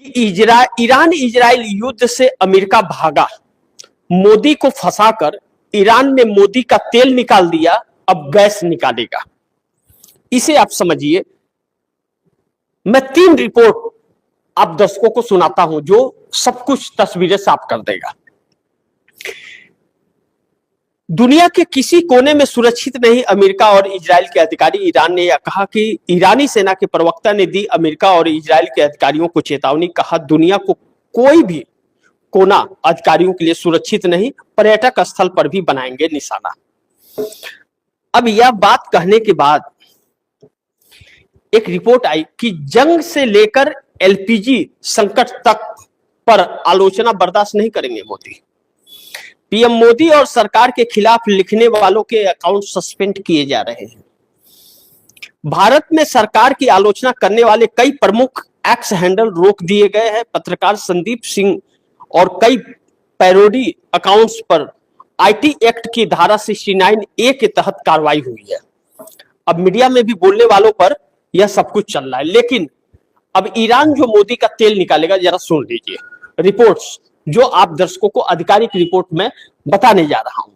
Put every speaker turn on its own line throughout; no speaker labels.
कि Iran Israel युद्ध से अमेरिका भागा, मोदी को फंसाकर ईरान ने मोदी का तेल निकाल दिया, अब गैस निकालेगा। इसे आप समझिए। मैं 3 रिपोर्ट आप दर्शकों को सुनाता हूं जो सब कुछ तस्वीरें साफ कर देगा। दुनिया के किसी कोने में सुरक्षित नहीं, अमेरिका और इजराइल के अधिकारी। ईरान ने यह कहा कि ईरानी सेना के प्रवक्ता ने दी अमेरिका और इजराइल के अधिकारियों को चेतावनी। कहा दुनिया को कोई भी कोना अधिकारियों के लिए सुरक्षित नहीं, पर्यटक स्थल पर भी बनाएंगे निशाना। अब यह बात कहने के बाद एक रिपोर्ट आई कि जंग से लेकर एलपीजी संकट तक पर आलोचना बर्दाश्त नहीं करेंगे मोदी। पीएम मोदी और सरकार के खिलाफ लिखने वालों के अकाउंट सस्पेंड किए जा रहे हैं। भारत में सरकार की आलोचना करने वाले कई प्रमुख एक्स हैंडल रोक दिए गए हैं। पत्रकार संदीप सिंह और कई पैरोडी अकाउंट्स पर आईटी एक्ट की धारा 69A के तहत कार्रवाई हुई है। अब मीडिया में भी बोलने वालों पर यह सब कुछ चल रहा है। लेकिन अब ईरान जो मोदी का तेल निकालेगा, जरा सुन लीजिए रिपोर्ट्स जो आप दर्शकों को आधिकारिक रिपोर्ट में बताने जा रहा हूं।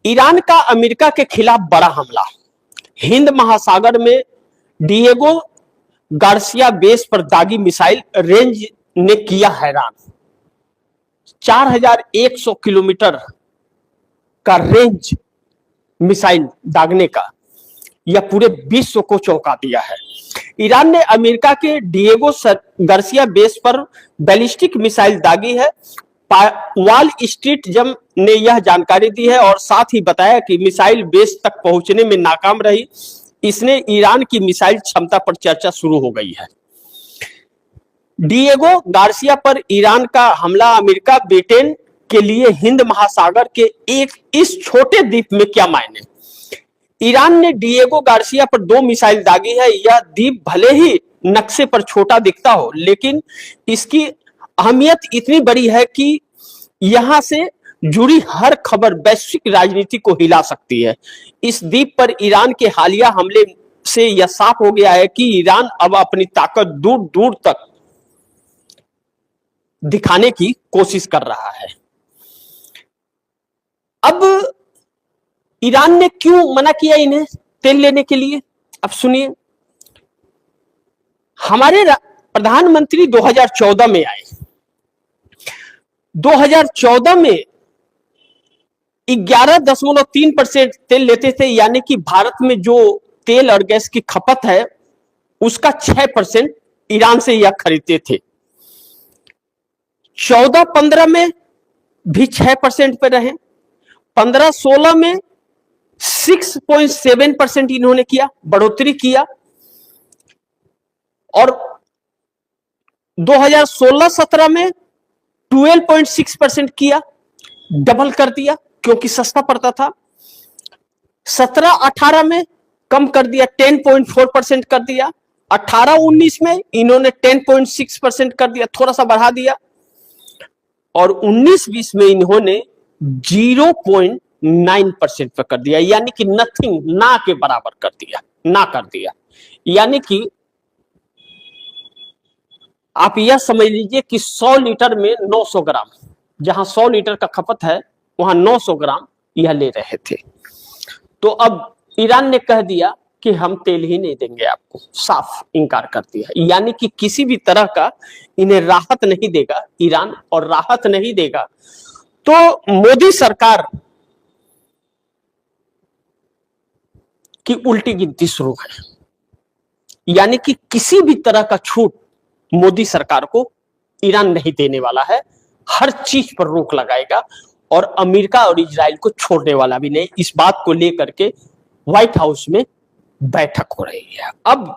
ईरान का अमेरिका के खिलाफ बड़ा हमला। हिंद महासागर में डिएगो गार्सिया बेस पर दागी मिसाइल रेंज ने किया हैरान। 4100 किलोमीटर का रेंज मिसाइल दागने का यह पूरे विश्व को चौंका दिया है। ईरान ने अमेरिका के डिएगो गार्सिया बेस पर बैलिस्टिक मिसाइल दागी है। वॉल स्ट्रीट जर्नल ने यह जानकारी दी है और साथ ही बताया कि मिसाइल बेस तक पहुंचने में नाकाम रही। इसने ईरान की मिसाइल क्षमता पर चर्चा शुरू हो गई है। डिएगो गार्सिया पर ईरान का हमला अमेरिका ब्रिटेन के लिए हिंद महासागर के एक इस छोटे द्वीप में क्या मायने। ईरान ने डिएगो गार्सिया पर 2 मिसाइल दागी है। यह द्वीप भले ही नक्शे पर छोटा दिखता हो, लेकिन इसकी अहमियत इतनी बड़ी है कि यहां से जुड़ी हर खबर वैश्विक राजनीति को हिला सकती है। इस द्वीप पर ईरान के हालिया हमले से यह साफ हो गया है कि ईरान अब अपनी ताकत दूर दूर तक दिखाने की कोशिश कर रहा है। अब ईरान ने क्यों मना किया इन्हें तेल लेने के लिए, अब सुनिए। हमारे प्रधानमंत्री 2014 में आए। 2014 में 11.3% तेल लेते थे, यानी कि भारत में जो तेल और गैस की खपत है उसका 6% ईरान से यह खरीदते थे। 14-15 में भी 6% पे रहे। 15-16 में 6.7% इन्होंने किया, बढ़ोतरी किया। और 2016-17 में 12.6% किया, डबल कर दिया क्योंकि सस्ता पड़ता था। 17-18 में कम कर दिया, 10.4% कर दिया। 18-19 में इन्होंने 10.6% कर दिया, थोड़ा सा बढ़ा दिया। और 19-20 में इन्होंने 0.9% पर कर दिया, यानी कि नथिंग, ना के बराबर कर दिया, ना कर दिया। यानी कि आप यह समझ लीजिए कि 100 लीटर में 900 ग्राम, जहां 100 लीटर का खपत है वहां 900 ग्राम यह ले रहे थे। तो अब ईरान ने कह दिया कि हम तेल ही नहीं देंगे आपको, साफ इनकार कर दिया। यानी कि किसी भी तरह का इन्हें राहत नहीं देगा ईरान, और राहत नहीं देगा तो मोदी सरकार की उल्टी गिनती शुरू है। यानी कि किसी भी तरह का छूट मोदी सरकार को ईरान नहीं देने वाला है, हर चीज पर रोक लगाएगा और अमेरिका और इजराइल को छोड़ने वाला भी नहीं। इस बात को लेकर के व्हाइट हाउस में बैठक हो रही है। अब